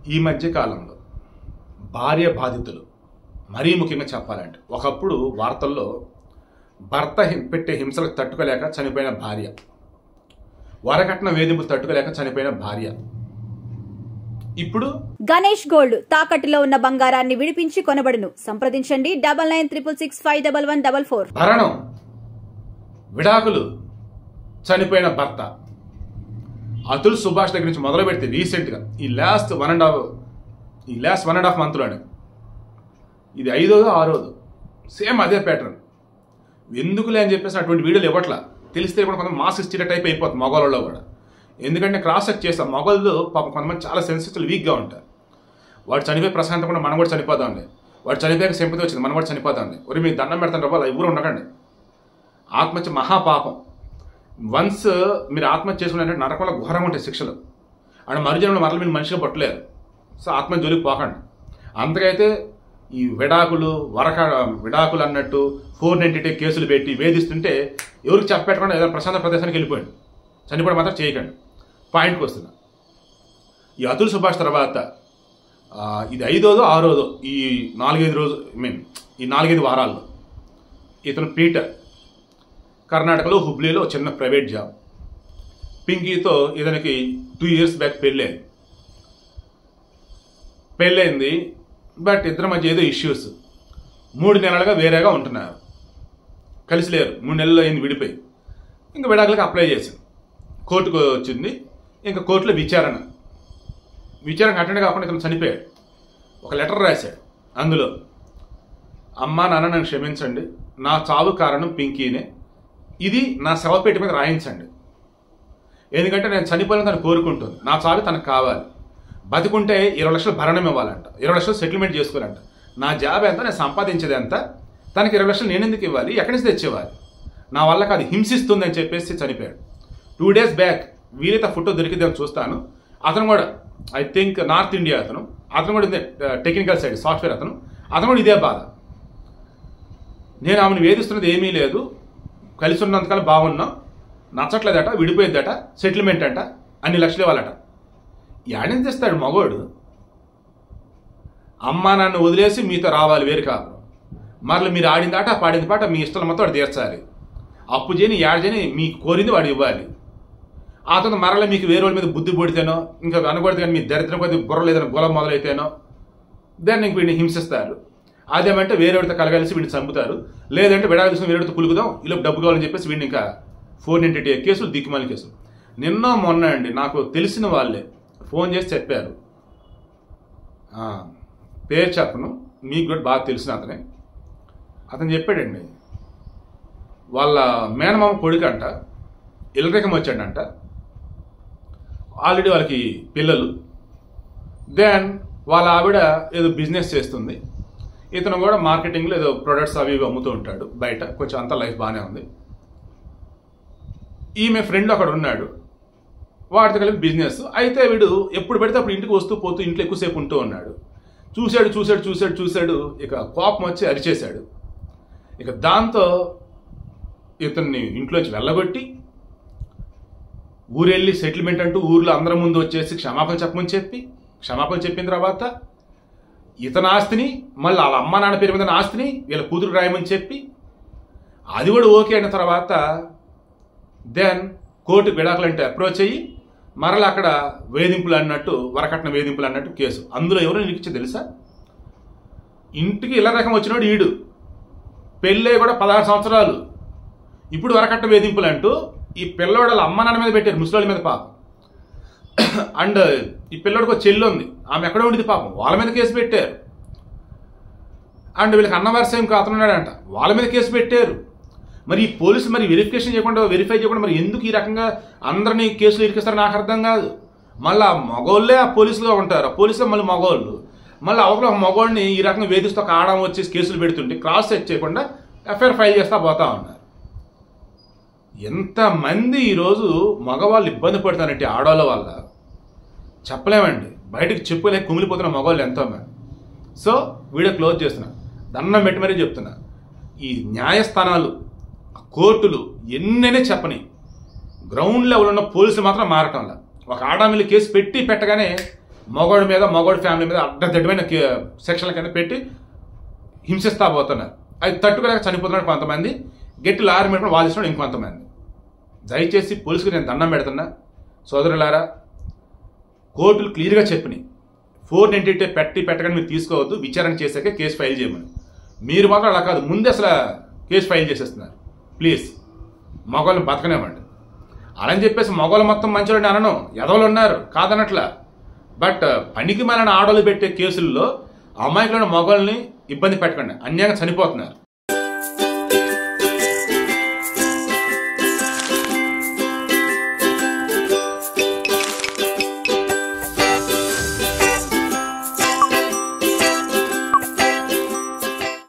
ఈ మధ్య కాలంలో భార్య బాధితులు మరీ ముఖ్యంగా చెప్పాలంటే, ఒకప్పుడు వార్తల్లో భర్త పెట్టే హింసలకు తట్టుకోలేక చనిపోయిన భార్య, వరకట్న వేధింపులు తట్టుకోలేక చనిపోయిన భార్య. ఇప్పుడు గణేష్ గోల్డ్ తాకట్టులో ఉన్న బంగారాన్ని విడిపించి కొనబడును. సంప్రదించండి 9966651144. భరణం, విడాకులు, చనిపోయిన భర్త. అతుల్ సుభాష్ దగ్గర నుంచి మొదలు పెడితే రీసెంట్గా ఈ లాస్ట్ వన్ అండ్ హాఫ్ మంత్లోనే ఇది 5వ 6వ సేమ్ అదే ప్యాటర్న్. ఎందుకులే అని చెప్పేసి అటువంటి వీడియోలు ఇవ్వట్లా. తెలిస్తే కూడా కొంత మాస్ ఇచ్చే టైప్ అయిపోతుంది మగవాళ్ళలో కూడా. ఎందుకంటే క్రాస్ చెక్ చేస్తాం, మగవాళ్ళు పాపం కొంతమంది చాలా సెన్సిటివ్ వీక్గా ఉంటారు. వాడు చనిపోయి ప్రశాంతం కూడా మనం కూడా చనిపోదాంలే, వాడు చనిపోయాక సింపతి వచ్చింది మనం కూడా చనిపోదాంలే. ఒరి మీకు దండం పెడతాను రవ్వాలి, ఎవరు ఉండకండి. ఆత్మహత్య మహాపాపం. వన్స్ మీరు ఆత్మహత్య చేసుకున్నారంటే నరకంలో ఘోరంగా ఉంటాయి శిక్షలు. అండ్ మరుజనంలో మరల మీరు మనిషిగా పట్టలేరు. సో ఆత్మహత్య జోలికి పోకండి. అంతకైతే ఈ విడాకులు అన్నట్టు 492 కేసులు పెట్టి వేధిస్తుంటే ఎవరికి చెప్పపెట్టకుండా ఏదైనా ప్రశాంత ప్రదేశానికి వెళ్ళిపోయింది. చనిపోవడం మాత్రం చేయకండి. పాయింట్కి వస్తున్నా. ఈ అతుల్ సుభాష్ తర్వాత ఇది 5వ 6వ ఈ 4-5 వారాల్లో ఇతను పీటర్ కర్ణాటకలో హుబ్లీలో చిన్న ప్రైవేట్ జాబ్. పింకీతో ఇతనికి 2 years బ్యాక్ పెళ్ళైంది. బట్ ఇద్దరి మధ్య ఏదో ఇష్యూస్. 3 నెలలుగా వేరేగా ఉంటున్నారు, కలిసి లేరు. 3 నెలలు అయింది విడిపోయి. ఇంకా విడాకులకు అప్లై చేసింది. కోర్టుకు వచ్చింది. ఇంకా కోర్టులో విచారణ అటెండ్ కాకుండా ఇతను చనిపోయాడు. ఒక లెటర్ రాశాడు. అందులో అమ్మా నాన్న నన్ను క్షమించండి, నా చావు కారణం పింకీనే, ఇది నా శవపేట మీద రాయించండి. ఎందుకంటే నేను చనిపోయిన తను కోరుకుంటుంది, నా చావు తనకు కావాలి. బతికుంటే 20 లక్షలు భరణం ఇవ్వాలంట, 20 లక్షలు సెటిల్మెంట్ చేసుకోవాలంట. నా జాబ్ ఎంత, నేను సంపాదించేది ఎంత, తనకి 20 లక్షలు నేను ఎందుకు ఇవ్వాలి, ఎక్కడి నుంచి తెచ్చేవాలి, నా వల్లకి అది హింసిస్తుంది అని చెప్పేసి చనిపోయాడు. 2 days బ్యాక్ వీలైతే ఫోటో దొరికిద్దాం చూస్తాను. అతను కూడా ఐ థింక్ నార్త్ ఇండియా అతను కూడా ఇదే టెక్నికల్ సైడ్ సాఫ్ట్వేర్ అతను కూడా ఇదే బాధ. నేను ఆమెను వేధిస్తున్నది ఏమీ లేదు, కలిసి ఉన్నంతకాలం బాగున్నాం, నచ్చట్లేదట, విడిపోయేద్దట, సెటిల్మెంట్ అంట, అన్ని లక్షలు ఇవ్వాలట. యాడని తెస్తాడు మగోడు? అమ్మా నన్ను వదిలేసి మీతో రావాలి వేరు కాదు, మరలు మీరు ఆడింది ఆట పాడింది పాట మీ ఇష్టం మొత్తం వాడు తీర్చాలి, అప్పు చేయని యాడ్ చేయని మీకు కోరింది వాడు ఇవ్వాలి. ఆ తర్వాత మరల మీకు వేరే వాళ్ళ మీద బుద్ధి పొడితేనో, ఇంకా అనకూడదు కానీ మీ దరిద్రం కొద్ది బుర్ర లేదని గొలం మొదలైతేనో దాన్ని ఇంక వీడిని హింసిస్తారు. అదేమంటే వేరేవాడితో కలగలిసి వీడిని చంపుతారు. లేదంటే విడాకులు తీసుకుని వేరేడితో కులుకుదాం, ఇలా డబ్బు కావాలని చెప్పేసి వీడిని ఇంకా 492 కేసులు, దిక్కుమాలి కేసులు. మొన్న అండి నాకు తెలిసిన వాళ్ళే ఫోన్ చేసి చెప్పారు. పేరు చెప్పను, మీకు కూడా బాగా తెలిసిన అతను చెప్పాడండి, వాళ్ళ మేనమామ కొడుకంట ఇల్లరికం వచ్చాడంట. ఆల్రెడీ వాళ్ళకి పిల్లలు. దెన్ వాళ్ళ ఆవిడ ఏదో బిజినెస్ చేస్తుంది, ఇతను కూడా మార్కెటింగ్లో ఏదో ప్రొడక్ట్స్ అవి ఇవి అమ్ముతూ ఉంటాడు బయట. కొంచెం అంతా లైఫ్ బాగానే ఉంది. ఈమె ఫ్రెండ్ అక్కడ ఉన్నాడు, వాడితో కలిపి బిజినెస్. అయితే వీడు ఎప్పుడు పెడితే అప్పుడు ఇంటికి వస్తూ పోతూ ఇంట్లో ఎక్కువసేపు ఉంటూ ఉన్నాడు. చూశాడు. ఇక కోపం వచ్చి అరిచేశాడు. ఇక దాంతో ఇతన్ని ఇంట్లోంచి వెళ్ళగొట్టి ఊరెళ్ళి సెటిల్మెంట్ అంటూ ఊర్లో అందరి ముందు వచ్చేసి క్షమాపణ చెప్పిన తర్వాత ఇతని ఆస్తిని మళ్ళీ వాళ్ళ అమ్మ నాన్న పేరు మీద ఆస్తిని వీళ్ళ కూతురు రాయమని చెప్పి అది కూడా ఓకే అయిన తర్వాత దెన్ కోర్టు విడాకులంటే అప్రోచ్ అయ్యి మరలా అక్కడ వేధింపులు అన్నట్టు, వరకట్న వేధింపులు అన్నట్టు కేసు. అందులో ఎవరో నిలిచి తెలుసా? ఇంటికి ఇలా రకం వచ్చినాడు ఈడు, పెళ్ళే కూడా 16 సంవత్సరాలు. ఇప్పుడు వరకట్న వేధింపులు అంటూ ఈ పిల్లోడు వాళ్ళ అమ్మ నాన్న మీద పెట్టారు, ముసలోళ్ళ మీద పాపం. అండ్ ఈ పిల్లోడికి ఒక చెల్లి ఉంది, ఆమె ఎక్కడో ఉండేది పాపం, వాళ్ళ మీద కేసు పెట్టారు. అండ్ వీళ్ళకి అన్న వరుస ఏం కాతున్నాడంట, వాళ్ళ మీద కేసు పెట్టారు. మరి ఈ పోలీసులు మరి వెరిఫై చేయకుండా మరి ఎందుకు ఈ రకంగా అందరినీ కేసులు ఇరికిస్తారో నాకు అర్థం కాదు. మళ్ళీ ఆ మగోళ్ళే ఆ పోలీసులుగా ఉంటారు, ఆ పోలీసులు మళ్ళీ మగోళ్ళు. మళ్ళీ అవతల ఒక మగోళ్ళని ఈ రకంగా వేధిస్తూ ఒక ఆడం వచ్చేసి కేసులు పెడుతుంటే క్రాస్ చెక్ చేయకుండా ఎఫ్ఐఆర్ ఫైల్ చేస్తా పోతా ఉన్నారు. ఎంతమంది ఈరోజు మగవాళ్ళు ఇబ్బంది పడుతున్నారంటే ఆడవాళ్ళ వల్ల చెప్పలేమండి, బయటకు చెప్పులేక కుమిలిపోతున్న మగవాళ్ళు ఎంతోమంది. సో వీడియో క్లోజ్ చేస్తున్నా, దండం పెట్టి మరీ చెప్తున్నా, ఈ న్యాయస్థానాలు కోర్టులు ఎన్నైనా చెప్పని గ్రౌండ్ లెవెల్ ఉన్న పోలీసులు మాత్రం మారటంలా. ఒక ఆడామిల్లి కేసు పెట్టగానే మగవాడి ఫ్యామిలీ మీద అడ్డదిడ్డమైన సెక్షన్ల కింద పెట్టి హింసిస్తా పోతున్నారు. అది తట్టుకోలేక చనిపోతున్నారు కొంతమంది, గట్టి లారీ పెట్టుకుని వాళ్ళు ఇస్తున్నారు ఇంకొంతమంది. దయచేసి పోలీసుకు నేను దండం పెడుతున్నా సోదరులారా, కోర్టులు క్లియర్గా చెప్పినాయి 498 పెట్టగానే మీరు తీసుకోవద్దు, విచారణ చేశాక కేసు ఫైల్ చేయమని. మీరు మాత్రం అలా కాదు, ముందే అసలు కేసు ఫైల్ చేసేస్తున్నారు. ప్లీజ్ మగవాళ్ళని బతకనేవ్వండి. అలా అని చెప్పేసి మగవాళ్ళు మొత్తం మంచివాళ్ళని అనను, ఎదవలు ఉన్నారు కాదనట్లా. బట్ పనికి మాలిన ఆడవాళ్ళు పెట్టే కేసుల్లో అమాయకులైన మగవాళ్ళని ఇబ్బంది పెట్టకండి, అన్యాయంగా చనిపోతున్నారు.